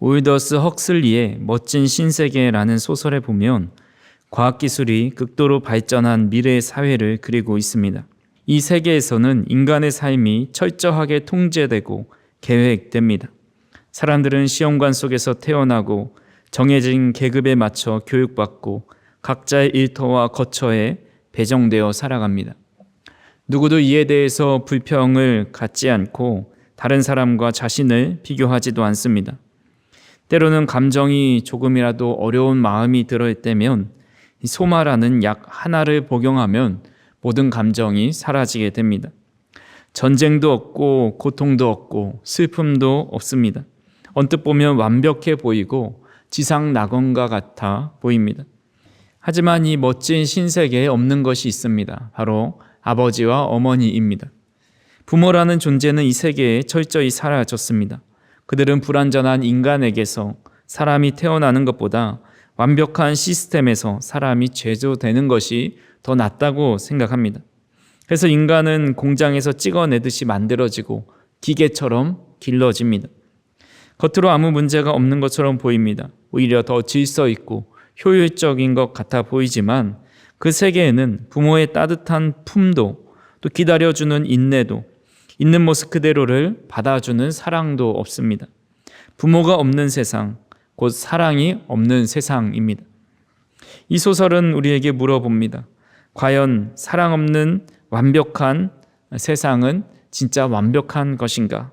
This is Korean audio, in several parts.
올더스 헉슬리의 멋진 신세계라는 소설에 보면 과학기술이 극도로 발전한 미래의 사회를 그리고 있습니다. 이 세계에서는 인간의 삶이 철저하게 통제되고 계획됩니다. 사람들은 시험관 속에서 태어나고 정해진 계급에 맞춰 교육받고 각자의 일터와 거처에 배정되어 살아갑니다. 누구도 이에 대해서 불평을 갖지 않고 다른 사람과 자신을 비교하지도 않습니다. 때로는 감정이 조금이라도 어려운 마음이 들어있다면 소마라는 약 하나를 복용하면 모든 감정이 사라지게 됩니다. 전쟁도 없고 고통도 없고 슬픔도 없습니다. 언뜻 보면 완벽해 보이고 지상낙원과 같아 보입니다. 하지만 이 멋진 신세계에 없는 것이 있습니다. 바로 아버지와 어머니입니다. 부모라는 존재는 이 세계에 철저히 사라졌습니다. 그들은 불완전한 인간에게서 사람이 태어나는 것보다 완벽한 시스템에서 사람이 제조되는 것이 더 낫다고 생각합니다. 그래서 인간은 공장에서 찍어내듯이 만들어지고 기계처럼 길러집니다. 겉으로 아무 문제가 없는 것처럼 보입니다. 오히려 더 질서 있고 효율적인 것 같아 보이지만 그 세계에는 부모의 따뜻한 품도 또 기다려주는 인내도 있는 모습 그대로를 받아주는 사랑도 없습니다. 부모가 없는 세상, 곧 사랑이 없는 세상입니다. 이 소설은 우리에게 물어봅니다. 과연 사랑 없는 완벽한 세상은 진짜 완벽한 것인가?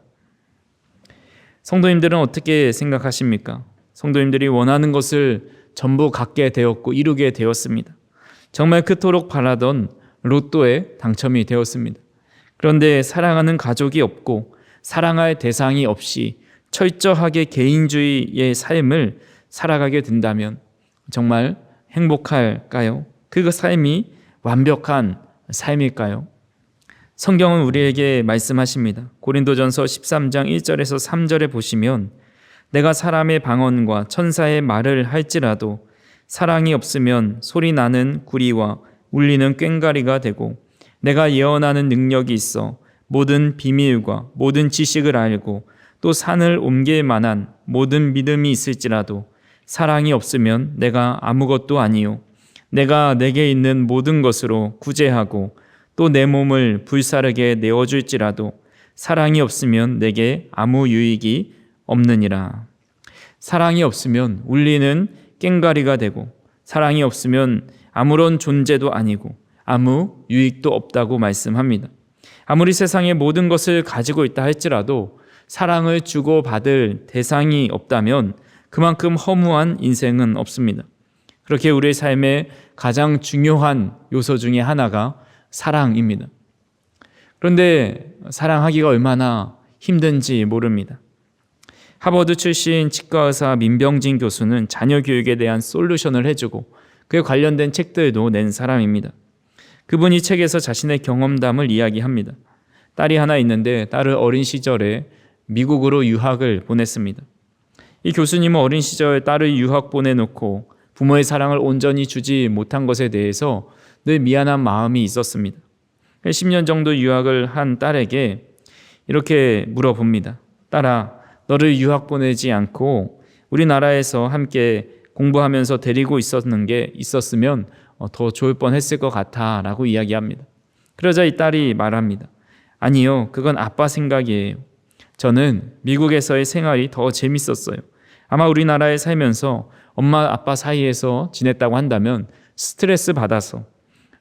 성도님들은 어떻게 생각하십니까? 성도님들이 원하는 것을 전부 갖게 되었고 이루게 되었습니다. 정말 그토록 바라던 로또에 당첨이 되었습니다. 그런데 사랑하는 가족이 없고 사랑할 대상이 없이 철저하게 개인주의의 삶을 살아가게 된다면 정말 행복할까요? 그 삶이 완벽한 삶일까요? 성경은 우리에게 말씀하십니다. 고린도전서 13장 1절에서 3절에 보시면 내가 사람의 방언과 천사의 말을 할지라도 사랑이 없으면 소리 나는 구리와 울리는 꽹과리가 되고 내가 예언하는 능력이 있어 모든 비밀과 모든 지식을 알고 또 산을 옮길 만한 모든 믿음이 있을지라도 사랑이 없으면 내가 아무것도 아니요 내가 내게 있는 모든 것으로 구제하고 또 내 몸을 불사르게 내어줄지라도 사랑이 없으면 내게 아무 유익이 없느니라. 사랑이 없으면 울리는 꽹과리가 되고 사랑이 없으면 아무런 존재도 아니고 아무 유익도 없다고 말씀합니다. 아무리 세상의 모든 것을 가지고 있다 할지라도 사랑을 주고받을 대상이 없다면 그만큼 허무한 인생은 없습니다. 그렇게 우리의 삶의 가장 중요한 요소 중에 하나가 사랑입니다. 그런데 사랑하기가 얼마나 힘든지 모릅니다. 하버드 출신 치과의사 민병진 교수는 자녀 교육에 대한 솔루션을 해주고 그에 관련된 책들도 낸 사람입니다. 그분이 책에서 자신의 경험담을 이야기합니다. 딸이 하나 있는데 딸을 어린 시절에 미국으로 유학을 보냈습니다. 이 교수님은 어린 시절 딸을 유학 보내놓고 부모의 사랑을 온전히 주지 못한 것에 대해서 늘 미안한 마음이 있었습니다. 10년 정도 유학을 한 딸에게 이렇게 물어봅니다. 딸아, 너를 유학 보내지 않고 우리나라에서 함께 공부하면서 데리고 있었으면 더 좋을 뻔했을 것 같아 라고 이야기합니다. 그러자 이 딸이 말합니다. 아니요, 그건 아빠 생각이에요. 저는 미국에서의 생활이 더 재밌었어요. 아마 우리나라에 살면서 엄마 아빠 사이에서 지냈다고 한다면 스트레스 받아서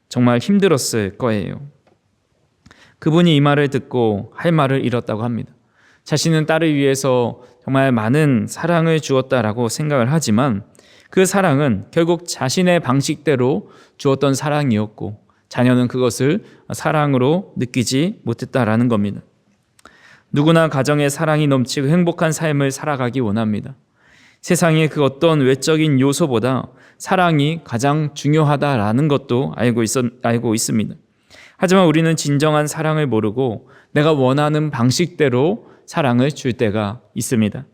정말 힘들었을 거예요. 그분이 이 말을 듣고 할 말을 잃었다고 합니다. 자신은 딸을 위해서 정말 많은 사랑을 주었다라고 생각을 하지만 그 사랑은 결국 자신의 방식대로 주었던 사랑이었고 자녀는 그것을 사랑으로 느끼지 못했다라는 겁니다. 누구나 가정에 사랑이 넘치고 행복한 삶을 살아가기 원합니다. 세상의 그 어떤 외적인 요소보다 사랑이 가장 중요하다라는 것도 알고 있습니다. 하지만 우리는 진정한 사랑을 모르고 내가 원하는 방식대로 사랑을 줄 때가 있습니다.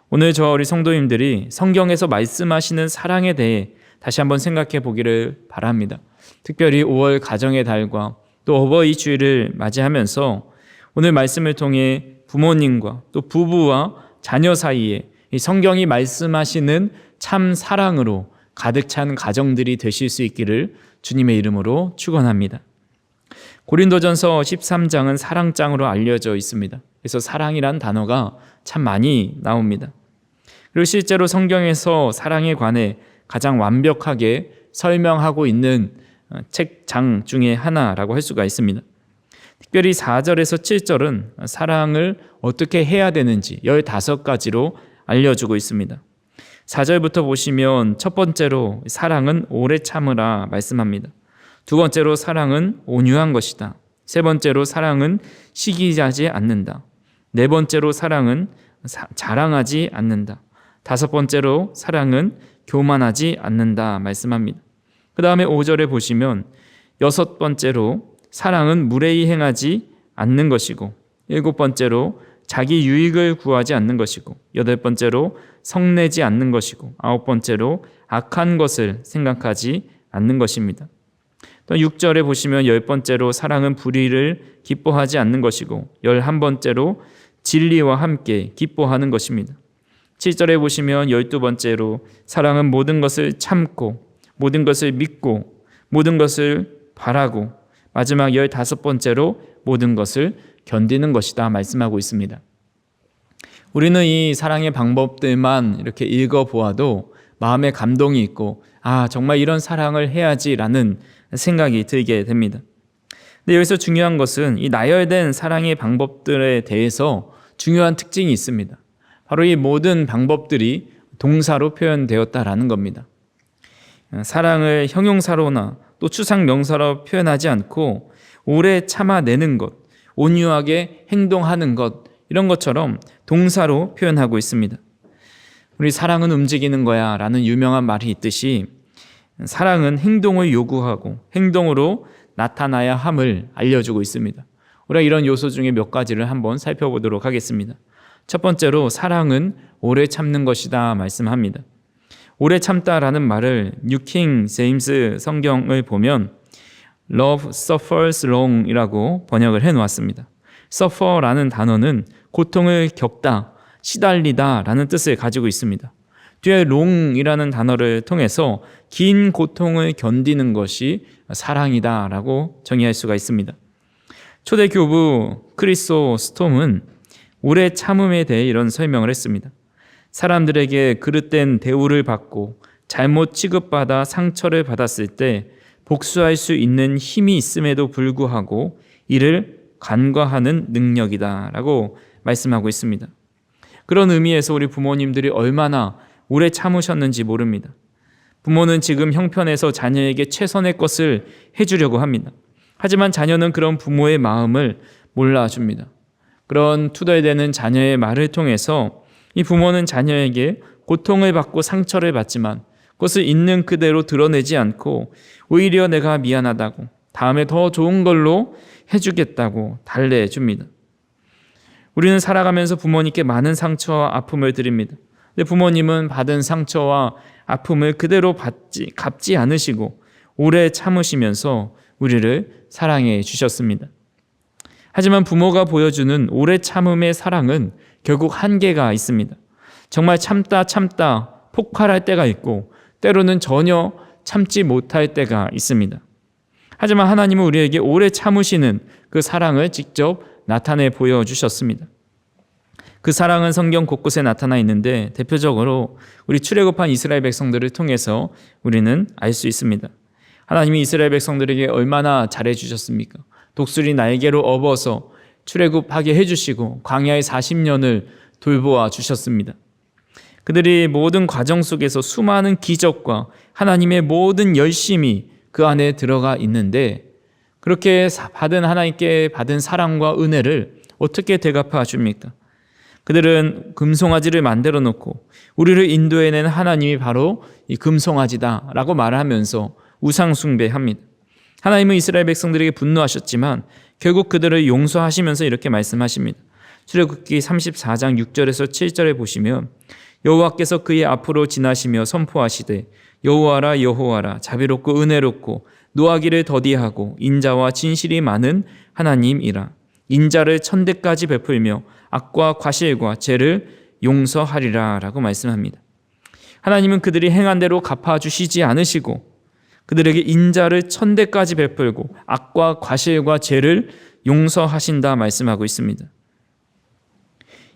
오늘 저와 우리 성도님들이 성경에서 말씀하시는 사랑에 대해 다시 한번 생각해 보기를 바랍니다. 특별히 5월 가정의 달과 또 어버이 주일을 맞이하면서 오늘 말씀을 통해 부모님과 또 부부와 자녀 사이에 이 성경이 말씀하시는 참 사랑으로 가득 찬 가정들이 되실 수 있기를 주님의 이름으로 축원합니다. 고린도전서 13장은 사랑장으로 알려져 있습니다. 그래서 사랑이란 단어가 참 많이 나옵니다. 그리고 실제로 성경에서 사랑에 관해 가장 완벽하게 설명하고 있는 책장 중에 하나라고 할 수가 있습니다. 특별히 4절에서 7절은 사랑을 어떻게 해야 되는지 15가지로 알려주고 있습니다. 4절부터 보시면 첫 번째로 사랑은 오래 참으라 말씀합니다. 두 번째로 사랑은 온유한 것이다. 세 번째로 사랑은 시기하지 않는다. 네 번째로 사랑은 자랑하지 않는다. 다섯 번째로 사랑은 교만하지 않는다 말씀합니다. 그 다음에 5절에 보시면 여섯 번째로 사랑은 무례히 행하지 않는 것이고, 일곱 번째로 자기 유익을 구하지 않는 것이고, 여덟 번째로 성내지 않는 것이고, 아홉 번째로 악한 것을 생각하지 않는 것입니다. 또 6절에 보시면 열 번째로 사랑은 불의를 기뻐하지 않는 것이고, 11번째로 진리와 함께 기뻐하는 것입니다. 7절에 보시면 12번째로 사랑은 모든 것을 참고, 모든 것을 믿고, 모든 것을 바라고, 마지막 15번째로 모든 것을 견디는 것이다 말씀하고 있습니다. 우리는 이 사랑의 방법들만 이렇게 읽어보아도 마음에 감동이 있고, 정말 이런 사랑을 해야지라는 생각이 들게 됩니다. 근데 여기서 중요한 것은 이 나열된 사랑의 방법들에 대해서 중요한 특징이 있습니다. 바로 이 모든 방법들이 동사로 표현되었다라는 겁니다. 사랑을 형용사로나 또 추상 명사로 표현하지 않고 오래 참아내는 것, 온유하게 행동하는 것, 이런 것처럼 동사로 표현하고 있습니다. 우리 사랑은 움직이는 거야 라는 유명한 말이 있듯이 사랑은 행동을 요구하고 행동으로 나타나야 함을 알려주고 있습니다. 우리가 이런 요소 중에 몇 가지를 한번 살펴보도록 하겠습니다. 첫 번째로 사랑은 오래 참는 것이다 말씀합니다. 오래 참다라는 말을 뉴킹 제임스 성경을 보면 Love suffers long 이라고 번역을 해놓았습니다. suffer라는 단어는 고통을 겪다, 시달리다 라는 뜻을 가지고 있습니다. 뒤에 long이라는 단어를 통해서 긴 고통을 견디는 것이 사랑이다 라고 정의할 수가 있습니다. 초대 교부 크리소스톰은 오래 참음에 대해 이런 설명을 했습니다. 사람들에게 그릇된 대우를 받고 잘못 취급받아 상처를 받았을 때 복수할 수 있는 힘이 있음에도 불구하고 이를 간과하는 능력이다 라고 말씀하고 있습니다. 그런 의미에서 우리 부모님들이 얼마나 오래 참으셨는지 모릅니다. 부모는 지금 형편에서 자녀에게 최선의 것을 해주려고 합니다. 하지만 자녀는 그런 부모의 마음을 몰라줍니다. 그런 투덜대는 자녀의 말을 통해서 이 부모는 자녀에게 고통을 받고 상처를 받지만 그것을 있는 그대로 드러내지 않고 오히려 내가 미안하다고, 다음에 더 좋은 걸로 해주겠다고 달래줍니다. 우리는 살아가면서 부모님께 많은 상처와 아픔을 드립니다. 근데 부모님은 받은 상처와 아픔을 그대로 갚지 않으시고 오래 참으시면서 우리를 사랑해 주셨습니다. 하지만 부모가 보여주는 오래 참음의 사랑은 결국 한계가 있습니다. 정말 참다 폭발할 때가 있고 때로는 전혀 참지 못할 때가 있습니다. 하지만 하나님은 우리에게 오래 참으시는 그 사랑을 직접 나타내 보여주셨습니다. 그 사랑은 성경 곳곳에 나타나 있는데 대표적으로 우리 출애굽한 이스라엘 백성들을 통해서 우리는 알 수 있습니다. 하나님이 이스라엘 백성들에게 얼마나 잘해주셨습니까? 독수리 날개로 업어서 출애굽하게 해주시고 광야의 40년을 돌보아 주셨습니다. 그들이 모든 과정 속에서 수많은 기적과 하나님의 모든 열심이 그 안에 들어가 있는데 그렇게 하나님께 받은 사랑과 은혜를 어떻게 대갚아 줍니까? 그들은 금송아지를 만들어 놓고 우리를 인도해낸 하나님이 바로 이 금송아지다라고 말하면서 우상 숭배합니다. 하나님은 이스라엘 백성들에게 분노하셨지만 결국 그들을 용서하시면서 이렇게 말씀하십니다. 출애굽기 34장 6절에서 7절에 보시면 여호와께서 그의 앞으로 지나시며 선포하시되 여호와라 여호와라 자비롭고 은혜롭고 노하기를 더디하고 인자와 진실이 많은 하나님이라. 인자를 천대까지 베풀며 악과 과실과 죄를 용서하리라 라고 말씀합니다. 하나님은 그들이 행한 대로 갚아주시지 않으시고 그들에게 인자를 1000대까지 베풀고 악과 과실과 죄를 용서하신다 말씀하고 있습니다.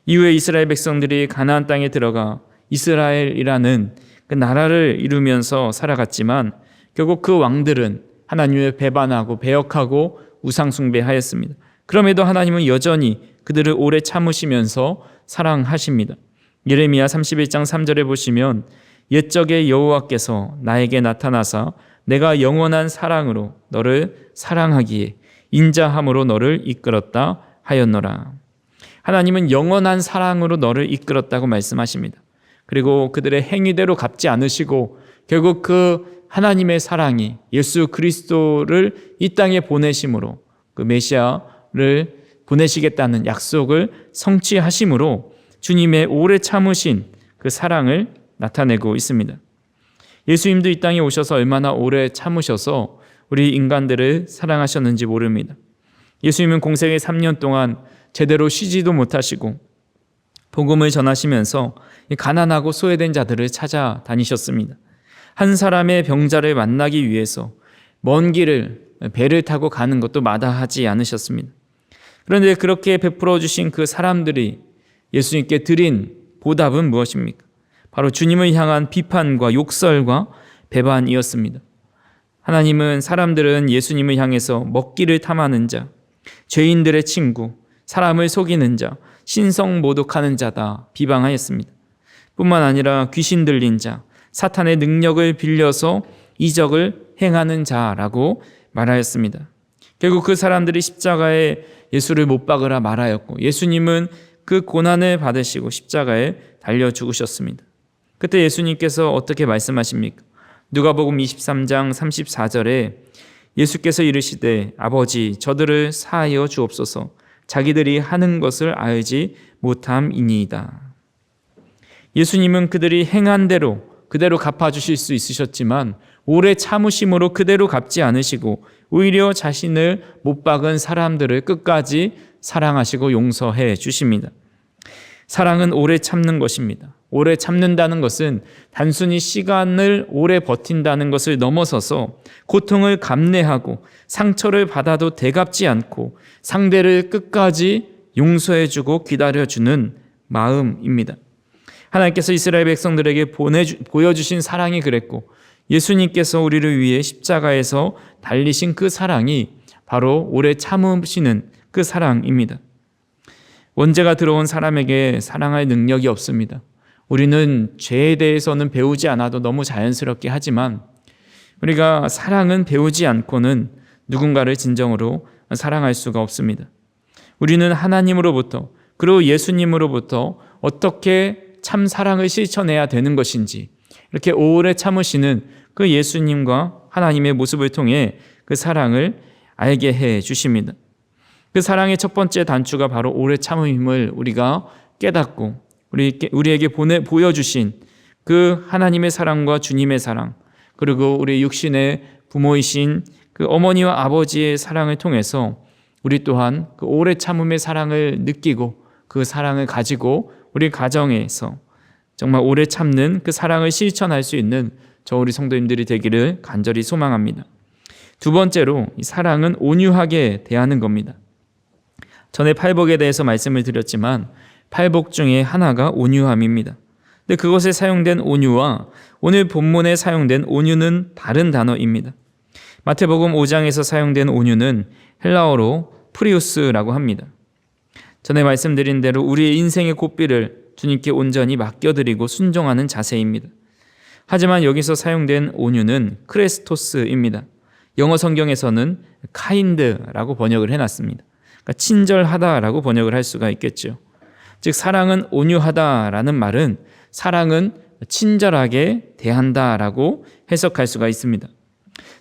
이후에 이스라엘 백성들이 가나안 땅에 들어가 이스라엘이라는 그 나라를 이루면서 살아갔지만 결국 그 왕들은 하나님을 배반하고 배역하고 우상숭배하였습니다. 그럼에도 하나님은 여전히 그들을 오래 참으시면서 사랑하십니다. 예레미야 31장 3절에 보시면 옛적에 여호와께서 나에게 나타나사 내가 영원한 사랑으로 너를 사랑하기에 인자함으로 너를 이끌었다 하였노라. 하나님은 영원한 사랑으로 너를 이끌었다고 말씀하십니다. 그리고 그들의 행위대로 갚지 않으시고 결국 그 하나님의 사랑이 예수 그리스도를 이 땅에 보내심으로 그 메시아를 보내시겠다는 약속을 성취하심으로 주님의 오래 참으신 그 사랑을 나타내고 있습니다. 예수님도 이 땅에 오셔서 얼마나 오래 참으셔서 우리 인간들을 사랑하셨는지 모릅니다. 예수님은 공생의 3년 동안 제대로 쉬지도 못하시고 복음을 전하시면서 가난하고 소외된 자들을 찾아다니셨습니다. 한 사람의 병자를 만나기 위해서 먼 길을 배를 타고 가는 것도 마다하지 않으셨습니다. 그런데 그렇게 베풀어 주신 그 사람들이 예수님께 드린 보답은 무엇입니까? 바로 주님을 향한 비판과 욕설과 배반이었습니다. 하나님은 사람들은 예수님을 향해서 먹기를 탐하는 자, 죄인들의 친구, 사람을 속이는 자, 신성모독하는 자다 비방하였습니다. 뿐만 아니라 귀신 들린 자, 사탄의 능력을 빌려서 이적을 행하는 자라고 말하였습니다. 결국 그 사람들이 십자가에 예수를 못 박으라 말하였고 예수님은 그 고난을 받으시고 십자가에 달려 죽으셨습니다. 그때 예수님께서 어떻게 말씀하십니까? 누가복음 23장 34절에 예수께서 이르시되 아버지 저들을 사하여 주옵소서 자기들이 하는 것을 알지 못함이니이다. 예수님은 그들이 행한 대로 그대로 갚아주실 수 있으셨지만 오래 참으심으로 그대로 갚지 않으시고 오히려 자신을 못 박은 사람들을 끝까지 사랑하시고 용서해 주십니다. 사랑은 오래 참는 것입니다. 오래 참는다는 것은 단순히 시간을 오래 버틴다는 것을 넘어서서 고통을 감내하고 상처를 받아도 되갚지 않고 상대를 끝까지 용서해주고 기다려주는 마음입니다. 하나님께서 이스라엘 백성들에게 보여주신 사랑이 그랬고 예수님께서 우리를 위해 십자가에서 달리신 그 사랑이 바로 오래 참으시는 그 사랑입니다. 원죄가 들어온 사람에게 사랑할 능력이 없습니다. 우리는 죄에 대해서는 배우지 않아도 너무 자연스럽게 하지만 우리가 사랑은 배우지 않고는 누군가를 진정으로 사랑할 수가 없습니다. 우리는 하나님으로부터 그리고 예수님으로부터 어떻게 참 사랑을 실천해야 되는 것인지 이렇게 오래 참으시는 그 예수님과 하나님의 모습을 통해 그 사랑을 알게 해 주십니다. 그 사랑의 첫 번째 단추가 바로 오래 참음임을 우리가 깨닫고 우리에게 보여주신 그 하나님의 사랑과 주님의 사랑 그리고 우리 육신의 부모이신 그 어머니와 아버지의 사랑을 통해서 우리 또한 그 오래 참음의 사랑을 느끼고 그 사랑을 가지고 우리 가정에서 정말 오래 참는 그 사랑을 실천할 수 있는 저 우리 성도님들이 되기를 간절히 소망합니다. 두 번째로 이 사랑은 온유하게 대하는 겁니다. 전에 팔복에 대해서 말씀을 드렸지만 팔복 중에 하나가 온유함입니다. 근데 그것에 사용된 온유와 오늘 본문에 사용된 온유는 다른 단어입니다. 마태복음 5장에서 사용된 온유는 헬라어로 프리우스라고 합니다. 전에 말씀드린 대로 우리의 인생의 고삐를 주님께 온전히 맡겨드리고 순종하는 자세입니다. 하지만 여기서 사용된 온유는 크레스토스입니다. 영어 성경에서는 kind라고 번역을 해놨습니다. 그러니까 친절하다라고 번역을 할 수가 있겠죠. 즉 사랑은 온유하다라는 말은 사랑은 친절하게 대한다라고 해석할 수가 있습니다.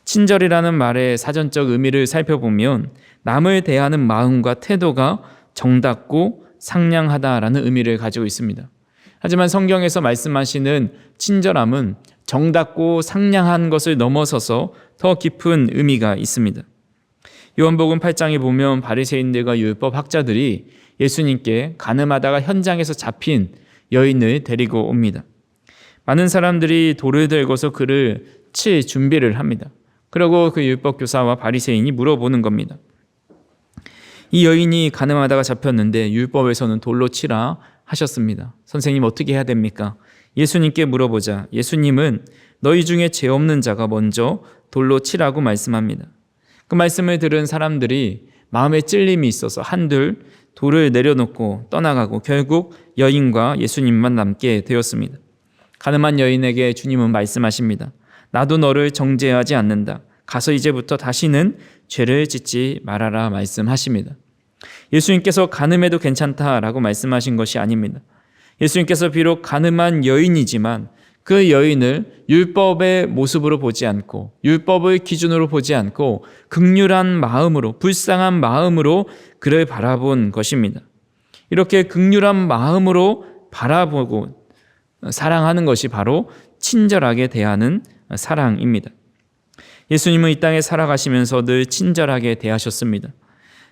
친절이라는 말의 사전적 의미를 살펴보면 남을 대하는 마음과 태도가 정답고 상냥하다라는 의미를 가지고 있습니다. 하지만 성경에서 말씀하시는 친절함은 정답고 상냥한 것을 넘어서서 더 깊은 의미가 있습니다. 요한복음 8장에 보면 바리새인들과 율법 학자들이 예수님께 간음하다가 현장에서 잡힌 여인을 데리고 옵니다. 많은 사람들이 돌을 들고서 그를 칠 준비를 합니다. 그리고 그 율법교사와 바리새인이 물어보는 겁니다. 이 여인이 간음하다가 잡혔는데 율법에서는 돌로 치라 하셨습니다. 선생님, 어떻게 해야 됩니까? 예수님께 물어보자 예수님은 너희 중에 죄 없는 자가 먼저 돌로 치라고 말씀합니다. 그 말씀을 들은 사람들이 마음에 찔림이 있어서 한둘 돌을 내려놓고 떠나가고 결국 여인과 예수님만 남게 되었습니다. 가늠한 여인에게 주님은 말씀하십니다. 나도 너를 정죄하지 않는다. 가서 이제부터 다시는 죄를 짓지 말아라 말씀하십니다. 예수님께서 간음해도 괜찮다라고 말씀하신 것이 아닙니다. 예수님께서 비록 간음한 여인이지만 그 여인을 율법의 모습으로 보지 않고 율법을 기준으로 보지 않고 긍휼한 마음으로, 불쌍한 마음으로 그를 바라본 것입니다. 이렇게 긍휼한 마음으로 바라보고 사랑하는 것이 바로 친절하게 대하는 사랑입니다. 예수님은 이 땅에 살아가시면서 늘 친절하게 대하셨습니다.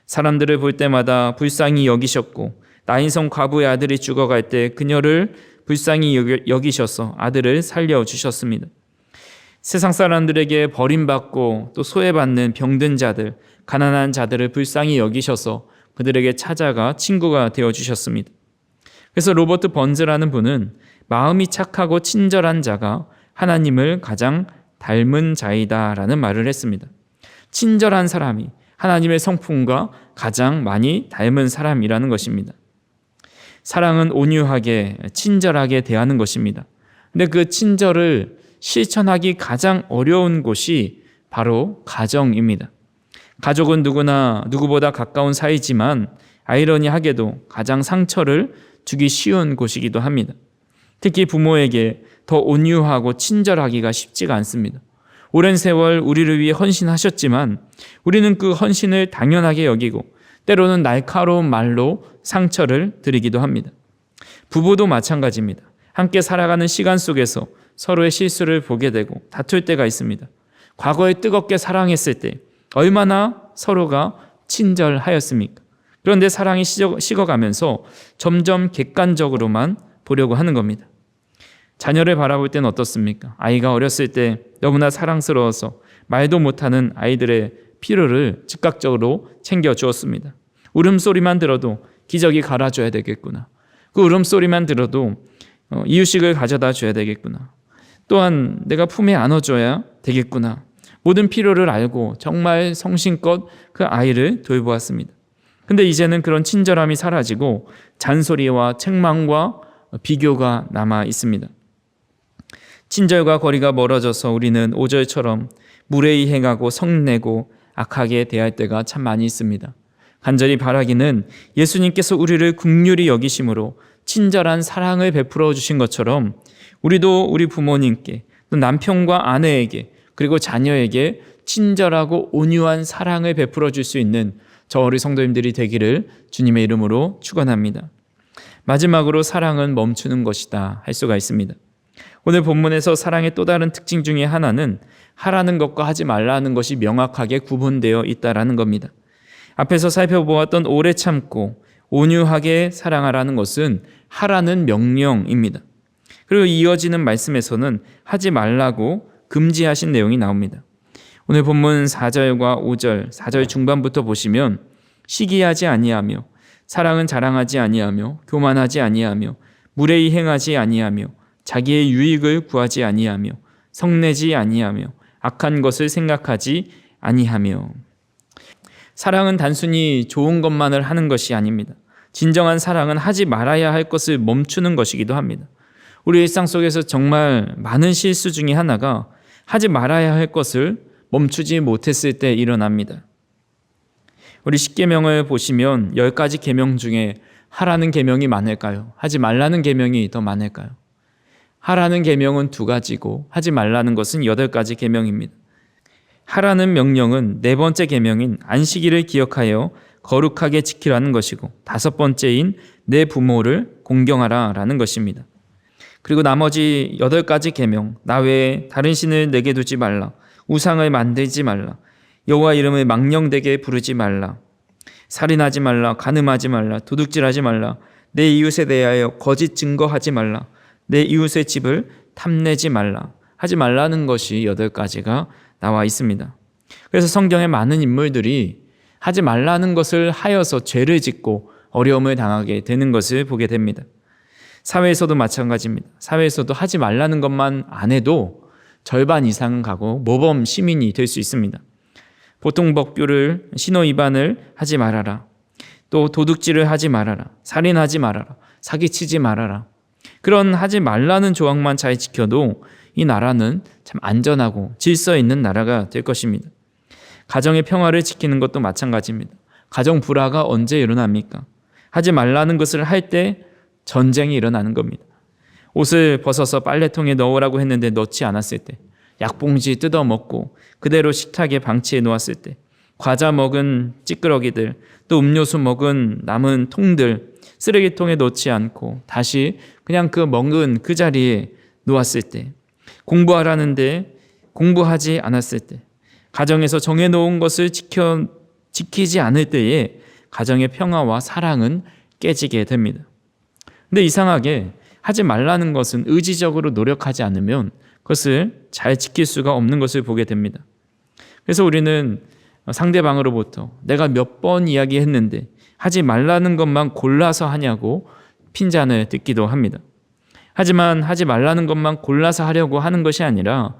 사람들을 볼 때마다 불쌍히 여기셨고 나인성 과부의 아들이 죽어갈 때 그녀를 불쌍히 여기셔서 아들을 살려주셨습니다. 세상 사람들에게 버림받고 또 소외받는 병든 자들, 가난한 자들을 불쌍히 여기셔서 그들에게 찾아가 친구가 되어주셨습니다. 그래서 로버트 번즈라는 분은 마음이 착하고 친절한 자가 하나님을 가장 닮은 자이다라는 말을 했습니다. 친절한 사람이 하나님의 성품과 가장 많이 닮은 사람이라는 것입니다. 사랑은 온유하게 친절하게 대하는 것입니다. 근데 그 친절을 실천하기 가장 어려운 곳이 바로 가정입니다. 가족은 누구보다 가까운 사이지만 아이러니하게도 가장 상처를 주기 쉬운 곳이기도 합니다. 특히 부모에게 더 온유하고 친절하기가 쉽지가 않습니다. 오랜 세월 우리를 위해 헌신하셨지만 우리는 그 헌신을 당연하게 여기고 때로는 날카로운 말로 상처를 드리기도 합니다. 부부도 마찬가지입니다. 함께 살아가는 시간 속에서 서로의 실수를 보게 되고 다툴 때가 있습니다. 과거에 뜨겁게 사랑했을 때 얼마나 서로가 친절하였습니까? 그런데 사랑이 식어가면서 점점 객관적으로만 보려고 하는 겁니다. 자녀를 바라볼 때는 어떻습니까? 아이가 어렸을 때 너무나 사랑스러워서 말도 못하는 아이들의 필요를 즉각적으로 챙겨주었습니다. 울음소리만 들어도 기저귀 갈아줘야 되겠구나. 그 울음소리만 들어도 이유식을 가져다 줘야 되겠구나. 또한 내가 품에 안아줘야 되겠구나. 모든 필요를 알고 정말 성심껏 그 아이를 돌보았습니다. 근데 이제는 그런 친절함이 사라지고 잔소리와 책망과 비교가 남아 있습니다. 친절과 거리가 멀어져서 우리는 5절처럼 무례히 행하고 성내고 악하게 대할 때가 참 많이 있습니다. 간절히 바라기는 예수님께서 우리를 긍휼히 여기심으로 친절한 사랑을 베풀어 주신 것처럼 우리도 우리 부모님께 또 남편과 아내에게 그리고 자녀에게 친절하고 온유한 사랑을 베풀어 줄 수 있는 저 우리 성도님들이 되기를 주님의 이름으로 축원합니다. 마지막으로 사랑은 멈추는 것이다 할 수가 있습니다. 오늘 본문에서 사랑의 또 다른 특징 중에 하나는 하라는 것과 하지 말라는 것이 명확하게 구분되어 있다라는 겁니다. 앞에서 살펴보았던 오래 참고 온유하게 사랑하라는 것은 하라는 명령입니다. 그리고 이어지는 말씀에서는 하지 말라고 금지하신 내용이 나옵니다. 오늘 본문 4절과 5절, 4절 중반부터 보시면 시기하지 아니하며 사랑은 자랑하지 아니하며 교만하지 아니하며 무례히 행하지 아니하며 자기의 유익을 구하지 아니하며 성내지 아니하며 악한 것을 생각하지 아니하며. 사랑은 단순히 좋은 것만을 하는 것이 아닙니다. 진정한 사랑은 하지 말아야 할 것을 멈추는 것이기도 합니다. 우리 일상 속에서 정말 많은 실수 중에 하나가 하지 말아야 할 것을 멈추지 못했을 때 일어납니다. 우리 십계명을 보시면 10가지 계명 중에 하라는 계명이 많을까요? 하지 말라는 계명이 더 많을까요? 하라는 계명은 2가지고 하지 말라는 것은 8가지 계명입니다. 하라는 명령은 4번째 계명인 안식일을 기억하여 거룩하게 지키라는 것이고 5번째인 내 부모를 공경하라라는 것입니다. 그리고 나머지 8가지 계명, 나 외에 다른 신을 내게 두지 말라, 우상을 만들지 말라, 여호와 이름을 망령되게 부르지 말라, 살인하지 말라, 간음하지 말라, 도둑질하지 말라, 내 이웃에 대하여 거짓 증거하지 말라. 내 이웃의 집을 탐내지 말라. 하지 말라는 것이 8가지가 나와 있습니다. 그래서 성경의 많은 인물들이 하지 말라는 것을 하여서 죄를 짓고 어려움을 당하게 되는 것을 보게 됩니다. 사회에서도 마찬가지입니다. 사회에서도 하지 말라는 것만 안 해도 절반 이상은 가고 모범 시민이 될 수 있습니다. 보통법규를 신호 위반을 하지 말아라. 또 도둑질을 하지 말아라. 살인하지 말아라. 사기치지 말아라. 그런 하지 말라는 조항만 잘 지켜도 이 나라는 참 안전하고 질서 있는 나라가 될 것입니다. 가정의 평화를 지키는 것도 마찬가지입니다. 가정 불화가 언제 일어납니까? 하지 말라는 것을 할 때 전쟁이 일어나는 겁니다. 옷을 벗어서 빨래통에 넣으라고 했는데 넣지 않았을 때, 약봉지 뜯어먹고 그대로 식탁에 방치해 놓았을 때, 과자 먹은 찌끄러기들, 또 음료수 먹은 남은 통들 쓰레기통에 넣지 않고 다시 그냥 그 먹은 그 자리에 놓았을 때, 공부하라는데 공부하지 않았을 때, 가정에서 정해놓은 것을 지키지 않을 때에 가정의 평화와 사랑은 깨지게 됩니다. 근데 이상하게 하지 말라는 것은 의지적으로 노력하지 않으면 그것을 잘 지킬 수가 없는 것을 보게 됩니다. 그래서 우리는 상대방으로부터 내가 몇 번 이야기했는데 하지 말라는 것만 골라서 하냐고 핀잔을 듣기도 합니다. 하지만 하지 말라는 것만 골라서 하려고 하는 것이 아니라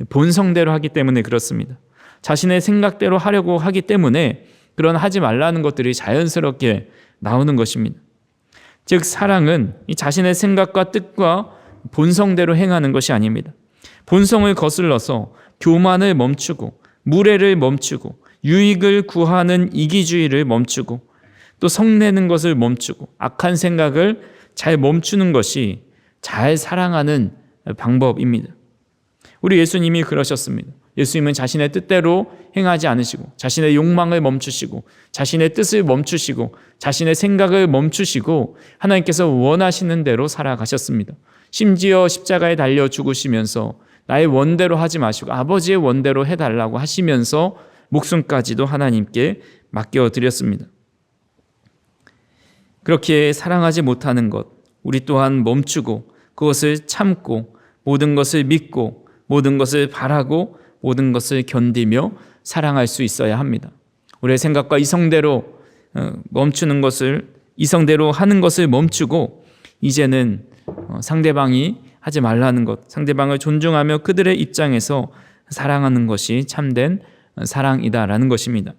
본성대로 하기 때문에 그렇습니다. 자신의 생각대로 하려고 하기 때문에 그런 하지 말라는 것들이 자연스럽게 나오는 것입니다. 즉 사랑은 이 자신의 생각과 뜻과 본성대로 행하는 것이 아닙니다. 본성을 거슬러서 교만을 멈추고 무례를 멈추고 유익을 구하는 이기주의를 멈추고 또 성내는 것을 멈추고 악한 생각을 잘 멈추는 것이 잘 사랑하는 방법입니다. 우리 예수님이 그러셨습니다. 예수님은 자신의 뜻대로 행하지 않으시고 자신의 욕망을 멈추시고 자신의 뜻을 멈추시고 자신의 생각을 멈추시고 하나님께서 원하시는 대로 살아가셨습니다. 심지어 십자가에 달려 죽으시면서 나의 원대로 하지 마시고 아버지의 원대로 해달라고 하시면서 목숨까지도 하나님께 맡겨드렸습니다. 그렇게 사랑하지 못하는 것, 우리 또한 멈추고 그것을 참고 모든 것을 믿고 모든 것을 바라고 모든 것을 견디며 사랑할 수 있어야 합니다. 우리의 생각과 이성대로 멈추는 것을, 이성대로 하는 것을 멈추고 이제는 상대방이 하지 말라는 것, 상대방을 존중하며 그들의 입장에서 사랑하는 것이 참된 사랑이다라는 것입니다.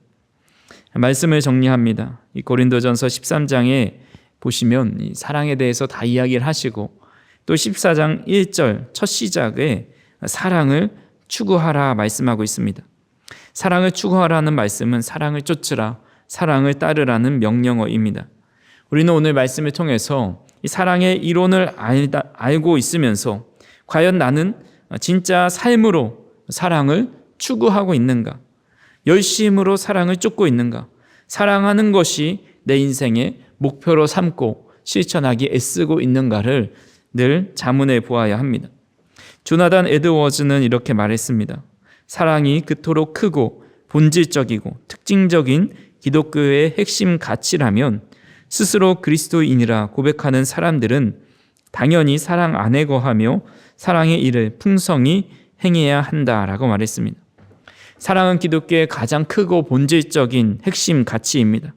말씀을 정리합니다. 이 고린도전서 13장에 보시면 이 사랑에 대해서 다 이야기를 하시고 또 14장 1절 첫 시작에 사랑을 추구하라 말씀하고 있습니다. 사랑을 추구하라는 말씀은 사랑을 쫓으라, 사랑을 따르라는 명령어입니다. 우리는 오늘 말씀을 통해서 이 사랑의 이론을 알고 있으면서 과연 나는 진짜 삶으로 사랑을 추구하고 있는가? 열심으로 사랑을 쫓고 있는가? 사랑하는 것이 내 인생의 목표로 삼고 실천하기 애쓰고 있는가를 늘 자문해 보아야 합니다. 조나단 에드워즈는 이렇게 말했습니다. 사랑이 그토록 크고 본질적이고 특징적인 기독교의 핵심 가치라면 스스로 그리스도인이라 고백하는 사람들은 당연히 사랑 안에 거하며 사랑의 일을 풍성히 행해야 한다라고 말했습니다. 사랑은 기독교의 가장 크고 본질적인 핵심 가치입니다.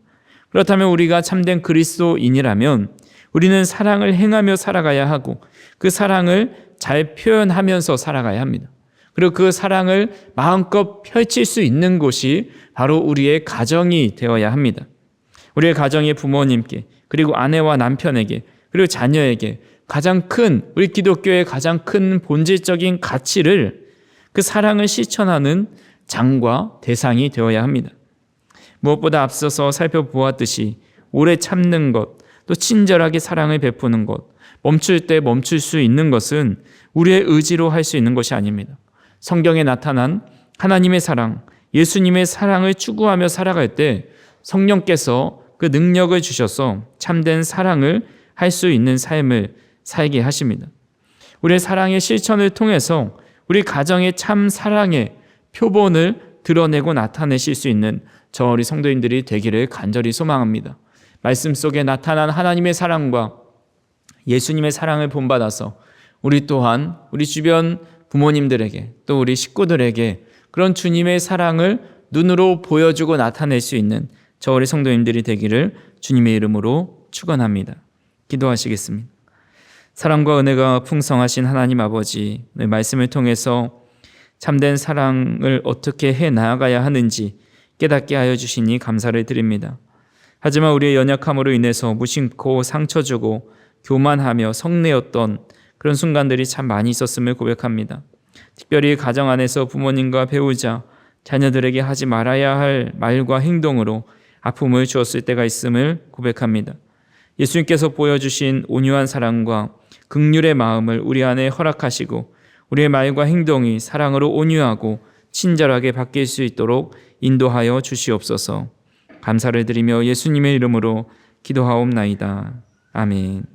그렇다면 우리가 참된 그리스도인이라면 우리는 사랑을 행하며 살아가야 하고 그 사랑을 잘 표현하면서 살아가야 합니다. 그리고 그 사랑을 마음껏 펼칠 수 있는 곳이 바로 우리의 가정이 되어야 합니다. 우리의 가정의 부모님께 그리고 아내와 남편에게 그리고 자녀에게 가장 큰 우리 기독교의 가장 큰 본질적인 가치를 그 사랑을 실천하는 장과 대상이 되어야 합니다. 무엇보다 앞서서 살펴보았듯이 오래 참는 것, 또 친절하게 사랑을 베푸는 것, 멈출 때 멈출 수 있는 것은 우리의 의지로 할 수 있는 것이 아닙니다. 성경에 나타난 하나님의 사랑, 예수님의 사랑을 추구하며 살아갈 때 성령께서 그 능력을 주셔서 참된 사랑을 할 수 있는 삶을 살게 하십니다. 우리의 사랑의 실천을 통해서 우리 가정의 참 사랑의 표본을 드러내고 나타내실 수 있는 저 우리 성도님들이 되기를 간절히 소망합니다. 말씀 속에 나타난 하나님의 사랑과 예수님의 사랑을 본받아서 우리 또한 우리 주변 부모님들에게 또 우리 식구들에게 그런 주님의 사랑을 눈으로 보여주고 나타낼 수 있는 저 우리 성도님들이 되기를 주님의 이름으로 축원합니다. 기도하시겠습니다. 사랑과 은혜가 풍성하신 하나님 아버지, 말씀을 통해서 참된 사랑을 어떻게 해 나아가야 하는지 깨닫게 하여 주시니 감사를 드립니다. 하지만 우리의 연약함으로 인해서 무심코 상처 주고 교만하며 성내었던 그런 순간들이 참 많이 있었음을 고백합니다. 특별히 가정 안에서 부모님과 배우자, 자녀들에게 하지 말아야 할 말과 행동으로 아픔을 주었을 때가 있음을 고백합니다. 예수님께서 보여주신 온유한 사랑과 긍휼의 마음을 우리 안에 허락하시고 우리의 말과 행동이 사랑으로 온유하고 친절하게 바뀔 수 있도록 인도하여 주시옵소서. 감사를 드리며 예수님의 이름으로 기도하옵나이다. 아멘.